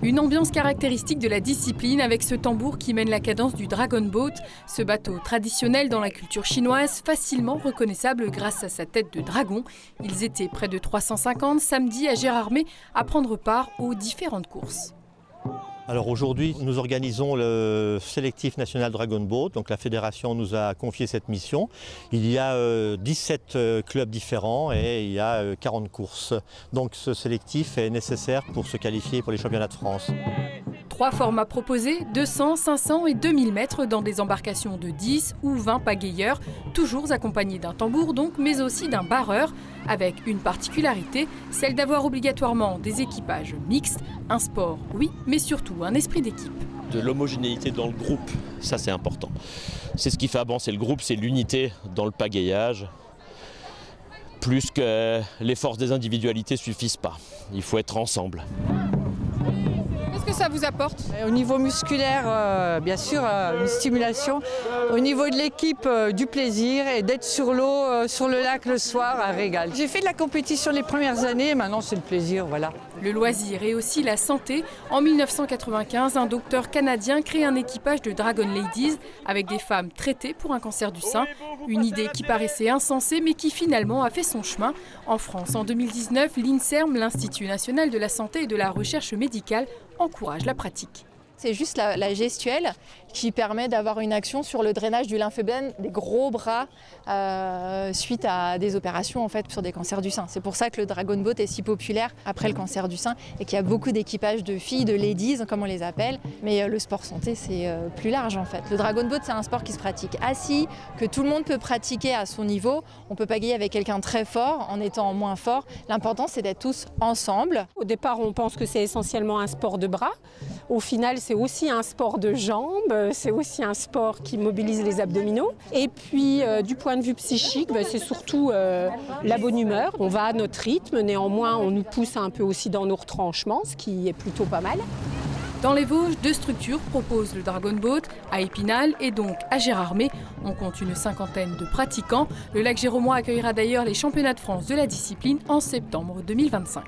Une ambiance caractéristique de la discipline avec ce tambour qui mène la cadence du Dragon Boat, ce bateau traditionnel dans la culture chinoise, facilement reconnaissable grâce à sa tête de dragon. Ils étaient près de 350 samedi à Gérardmer à prendre part aux différentes courses. Alors aujourd'hui, nous organisons le sélectif national Dragon Boat. Donc la fédération nous a confié cette mission. Il y a 17 clubs différents et il y a 40 courses. Donc ce sélectif est nécessaire pour se qualifier pour les championnats de France. 3 formats proposés, 200, 500 et 2000 mètres dans des embarcations de 10 ou 20 pagayeurs, toujours accompagnés d'un tambour donc, mais aussi d'un barreur, avec une particularité, celle d'avoir obligatoirement des équipages mixtes, un sport oui, mais surtout un esprit d'équipe. De l'homogénéité dans le groupe, ça c'est important. C'est ce qui fait avancer le groupe, c'est l'unité dans le pagayage. Plus que les forces des individualités ne suffisent pas, il faut être ensemble. Qu'est-ce que ça vous apporte? Au niveau musculaire, bien sûr, une stimulation. Au niveau de l'équipe, du plaisir et d'être sur l'eau, sur le lac le soir, un régal. J'ai fait de la compétition les premières années, maintenant c'est le plaisir, voilà. Le loisir et aussi la santé. En 1995, un docteur canadien crée un équipage de Dragon Ladies avec des femmes traitées pour un cancer du sein. Une idée qui paraissait insensée mais qui finalement a fait son chemin. En France, en 2019, l'INSERM, l'Institut national de la santé et de la recherche médicale, encourage la pratique. C'est juste la gestuelle qui permet d'avoir une action sur le drainage du lymphœdème des gros bras suite à des opérations en fait, sur des cancers du sein. C'est pour ça que le Dragon Boat est si populaire après le cancer du sein et qu'il y a beaucoup d'équipages de filles, de ladies comme on les appelle. Mais le sport santé c'est plus large en fait. Le Dragon Boat c'est un sport qui se pratique assis, que tout le monde peut pratiquer à son niveau. On peut pagayer avec quelqu'un très fort en étant moins fort. L'important c'est d'être tous ensemble. Au départ on pense que c'est essentiellement un sport de bras. Au final c'est aussi un sport de jambes, c'est aussi un sport qui mobilise les abdominaux. Et puis du point de vue psychique, c'est surtout la bonne humeur. On va à notre rythme, néanmoins on nous pousse un peu aussi dans nos retranchements, ce qui est plutôt pas mal. Dans les Vosges, 2 structures proposent le Dragon Boat, à Épinal et donc à Gérardmer. On compte une 50aine de pratiquants. Le lac Géromois accueillera d'ailleurs les championnats de France de la discipline en septembre 2025.